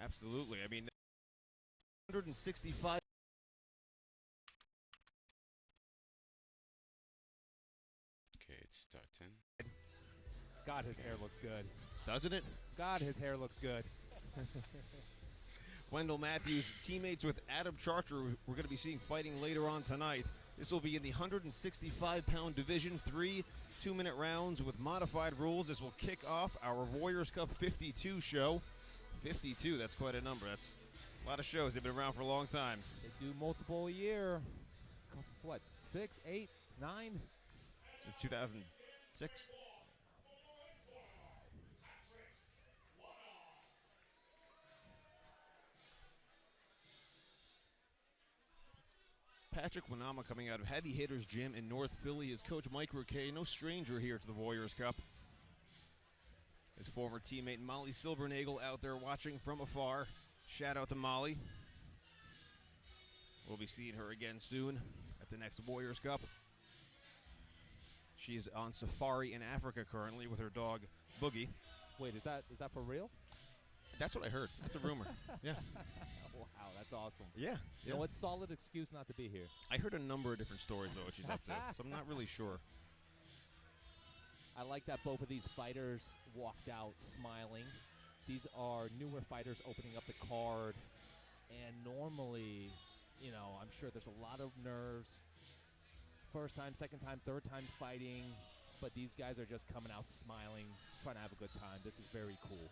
Absolutely. I mean, 165. Okay, it's starting. God, his hair looks good. Doesn't it? God, his hair looks good. Wendell Matthews, teammates with Adam Charcher, we're going to be seeing fighting later on tonight. This will be in the 165-pound division, 3 2-minute rounds with modified rules. This will kick off our Warriors Cup 52 show. 52, that's quite a number. That's a lot of shows. They've been around for a long time. They do multiple a year. What, 6, 8, 9? Since 2006. Patrick Winama coming out of Heavy Hitters Gym in North Philly. His coach Mike Roquet, no stranger here to the Warriors Cup. His former teammate Molly Silbernagel out there watching from afar. Shout out to Molly. We'll be seeing her again soon at the next Warriors Cup. She's on safari in Africa currently with her dog Boogie. Wait, is that for real? That's what I heard. That's a rumor. Yeah. Wow, that's awesome. Yeah. You know, it's solid excuse not to be here. I heard a number of different stories about what she's up to, so I'm not really sure. I like that both of these fighters walked out smiling. These are newer fighters opening up the card, and normally, you know, I'm sure there's a lot of nerves. First time, second time, third time fighting, but these guys are just coming out smiling, trying to have a good time. This is very cool.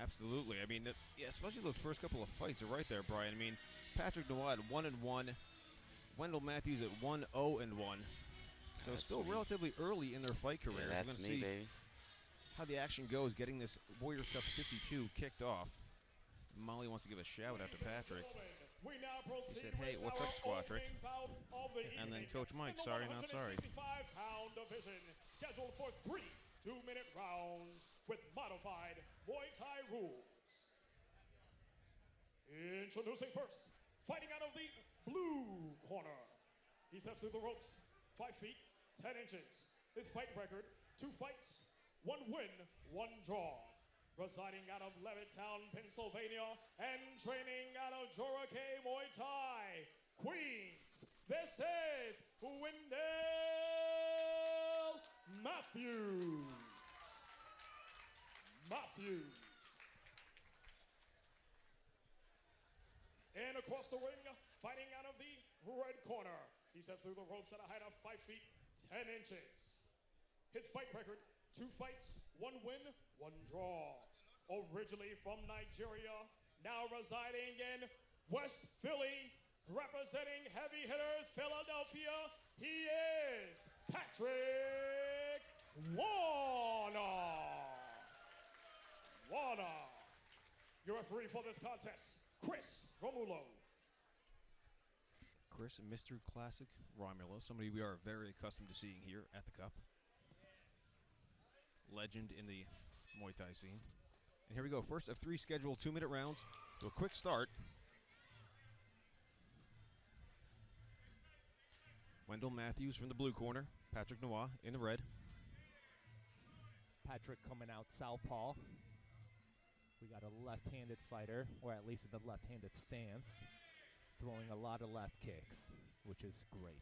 Absolutely. I mean, yeah, especially those first couple of fights are right there, Brian. I mean, Patrick Noah at 1-1, Wendell Matthews at 1-0-1. So That's still me. relatively early in their fight careers. Yeah, We're going that's to me, see baby. how the action goes getting this Warriors Cup 52 kicked off. Molly wants to give a shout out to Patrick. He said, "Hey, what's up, Squatrick?" And then Coach Mike, sorry, not sorry. Pound division, scheduled for 3 2-minute rounds with modified Muay Thai rules. Introducing first, fighting out of the blue corner. He steps through the ropes, 5 feet, 10 inches. His fight record, 2 fights, 1 win, 1 draw. Residing out of Levittown, Pennsylvania, and training out of Jorake Muay Thai, Queens. This is Wendell Matthews. And across the ring, fighting out of the red corner. He steps through the ropes at a height of 5 feet, 10 inches. His fight record, 2 fights, 1 win, 1 draw. Originally from Nigeria, now residing in West Philly, representing Heavy Hitters Philadelphia, he is Patrick Warner. Your referee for this contest, Chris Romulo. Chris, Mr. Classic Romulo, somebody we are very accustomed to seeing here at the Cup. Legend in the Muay Thai scene. And here we go, first of 3 scheduled 2-minute rounds to a quick start. Wendell Matthews from the blue corner, Patrick Noah in the red. Patrick coming out southpaw. We got a left-handed fighter, or at least in the left-handed stance, throwing a lot of left kicks, which is great.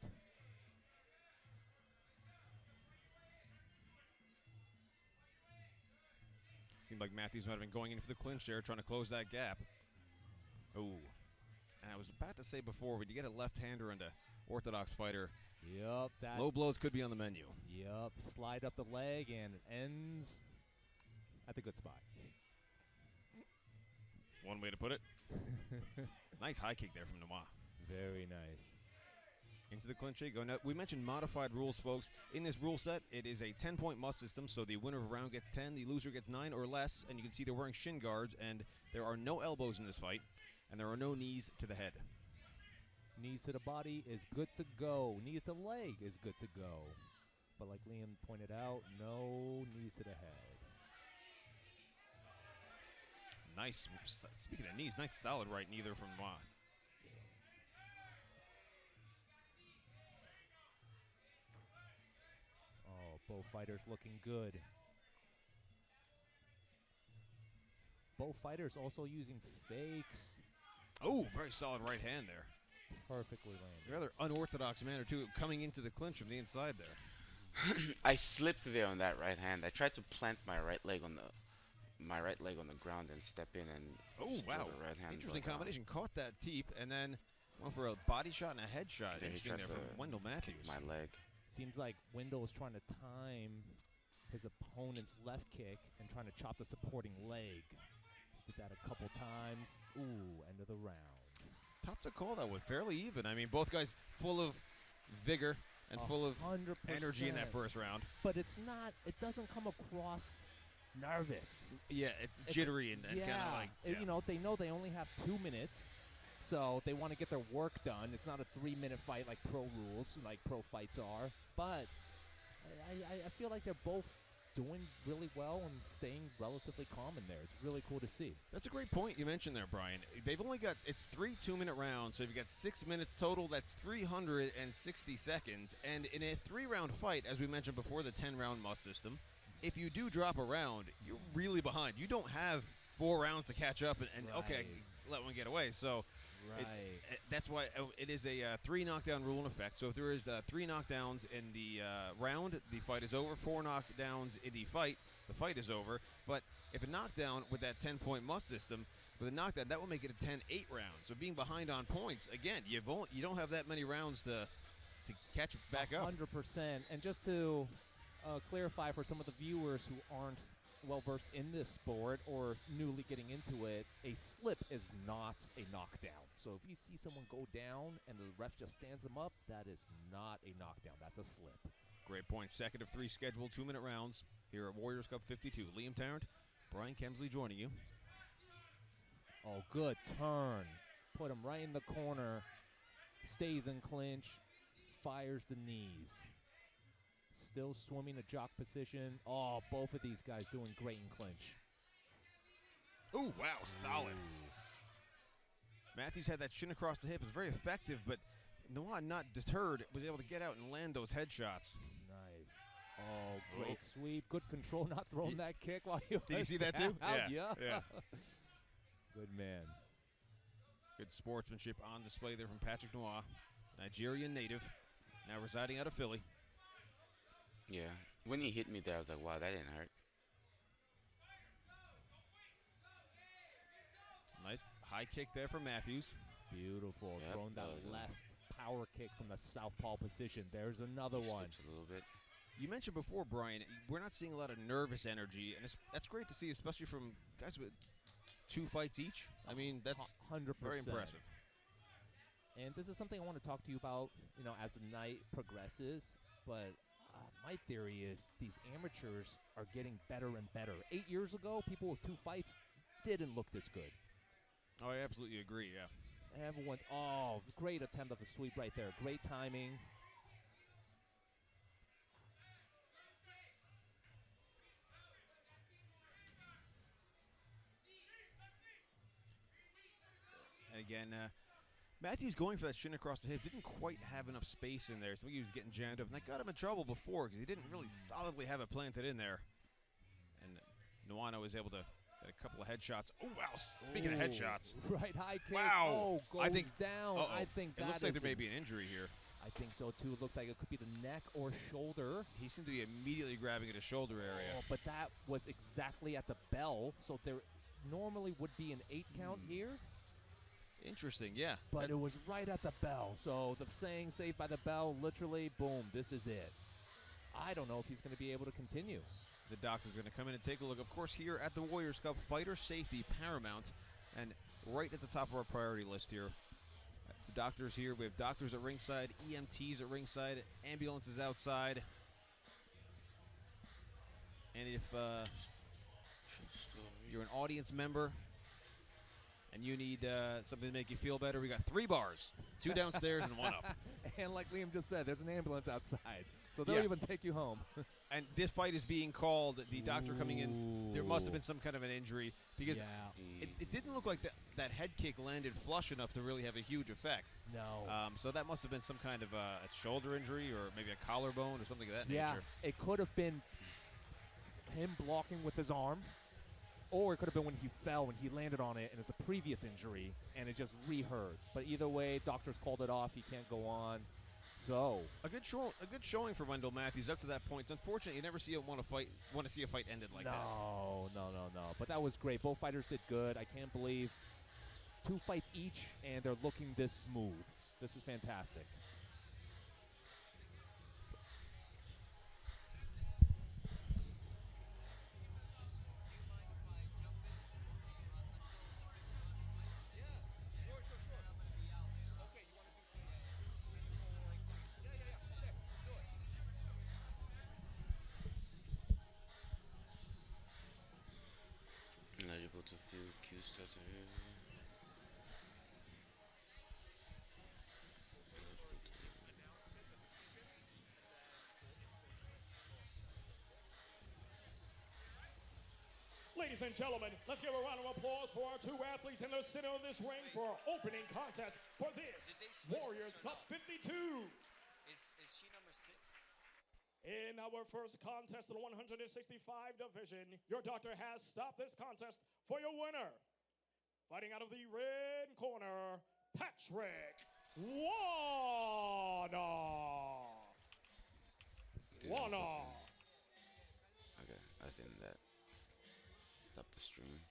Seemed like Matthews might have been going in for the clinch there, trying to close that gap. Ooh. And I was about to say before, when you get a left-hander and an orthodox fighter, Yup, that. low blows could be on the menu. Yup, slide up the leg and it ends at the good spot. One way to put it. Nice high kick there from Noah. Very nice. Into the clinch go. Now, we mentioned modified rules, folks. In this rule set, it is a 10-point must system, so the winner of a round gets 10, the loser gets 9 or less, and you can see they're wearing shin guards, and there are no elbows in this fight, and there are no knees to the head. Knees to the body is good to go. Knees to the leg is good to go. But like Liam pointed out, no knees to the head. Nice. Speaking of knees, nice solid right knee there from Noah. Oh, both fighters looking good. Both fighters also using fakes. Oh, very solid right hand there. Perfectly landed. Rather unorthodox manner, too, coming into the clinch from the inside there. I slipped there on that right hand. I tried to plant my right leg on the ground and step in and Oh, just throw wow. the right hand. Interesting but, combination. Caught that teep and then went for a body shot and a headshot. Yeah, he Interesting tried there from to Wendell Matthews. My leg. Seems like Wendell is trying to time his opponent's left kick and trying to chop the supporting leg. Did that a couple times. Ooh, end of the round. Tough to call that one. Fairly even. I mean, both guys full of vigor and full of 100%. energy in that first round. But it's not, it doesn't come across nervous. Yeah, jittery and kind of like. You know, they know they only have 2 minutes, so they want to get their work done. It's not a 3-minute fight like pro rules, like pro fights are. But I feel like they're both doing really well and staying relatively calm in there. It's really cool to see. That's a great point you mentioned there, Brian. They've only got, it's 3 2-minute rounds, so if you got 6 minutes total, that's 360 seconds. And in a 3-round fight, as we mentioned before, the 10-round must system, if you do drop a round, you're really behind. You don't have 4 rounds to catch up and okay, let one get away. So that's why it is a 3 knockdown rule in effect. So if there is 3 knockdowns in the round, the fight is over. 4 knockdowns in the fight is over. But if a knockdown with that 10-point must system, with a knockdown, that will make it a 10-8 round. So being behind on points, again, you don't have that many rounds to catch it back up. 100%. And just to clarify for some of the viewers who aren't well-versed in this sport or newly getting into it, a slip is not a knockdown. So if you see someone go down and the ref just stands them up, that is not a knockdown. That's a slip. Great point. Second of 3 scheduled 2-minute rounds here at Warriors Cup 52. Liam Tarrant, Brian Kemsley joining you. Oh, good turn. Put him right in the corner. Stays in clinch. Fires the knees. Still swimming a jock position. Oh, both of these guys doing great in clinch. Ooh, wow, solid. Ooh. Matthews had that shin across the hip. It was very effective, but Noah, not deterred, was able to get out and land those headshots. Nice. Oh, great sweep. Good control, not throwing that kick while you Did you see that too? Yeah. Good man. Good sportsmanship on display there from Patrick Noah, Nigerian native, now residing out of Philly. Yeah. When he hit me there, I was like, wow, that didn't hurt. Nice high kick there from Matthews. Beautiful. Yep, Throwing that left power kick from the southpaw position. There's another one. Slips a little bit. You mentioned before, Brian, we're not seeing a lot of nervous energy, and that's great to see, especially from guys with 2 fights each. I mean, that's 100%. very impressive. And this is something I want to talk to you about, you know, as the night progresses. But my theory is these amateurs are getting better and better. 8 years ago, people with 2 fights didn't look this good. Oh, I absolutely agree, yeah. Everyone, oh, great attempt of a sweep right there. Great timing. And again, Matthews going for that shin across the hip didn't quite have enough space in there, so he was getting jammed up. And that got him in trouble before because he didn't really solidly have it planted in there. And Nwano was able to get a couple of headshots. Oh, wow. Speaking of headshots. Right high kick. Wow. Oh, goes I think, down. I think that it looks like there may be an injury here. I think so, too. It looks like it could be the neck or shoulder. He seemed to be immediately grabbing at his shoulder area. Oh, but that was exactly at the bell, so there normally would be an 8 count here. Interesting, yeah. But it was right at the bell. So the saying saved by the bell, literally, boom, this is it. I don't know if he's going to be able to continue. The doctor's going to come in and take a look. Of course, here at the Warriors Cup, fighter safety paramount. And right at the top of our priority list here, the doctors here. We have doctors at ringside, EMTs at ringside, ambulances outside. And if you're an audience member and you need something to make you feel better, we got 3 bars, 2 downstairs and 1 up. And like Liam just said, there's an ambulance outside, so they'll even take you home. And this fight is being called, the doctor coming in, there must have been some kind of an injury because it didn't look like that head kick landed flush enough to really have a huge effect. No. So that must have been some kind of a shoulder injury or maybe a collarbone or something of that nature. Yeah, it could have been him blocking with his arm. or it could have been when he fell, when he landed on it, and it's a previous injury, and it just reheard. But either way, doctors called it off. He can't go on. So A good showing for Wendell Matthews up to that point. It's unfortunate you never see him want to see a fight ended like that. no. But that was great. Both fighters did good. I can't believe 2 fights each, and they're looking this smooth. This is fantastic. Eligible to view Q starts here. Ladies and gentlemen, let's give a round of applause for our 2 athletes in the center of this ring for our opening contest for this Warriors Cup 52. Is she number 6? In our first contest in the 165 division, your doctor has stopped this contest for your winner. Fighting out of the red corner, Patrick Wana. Okay, I think that. Stop the stream.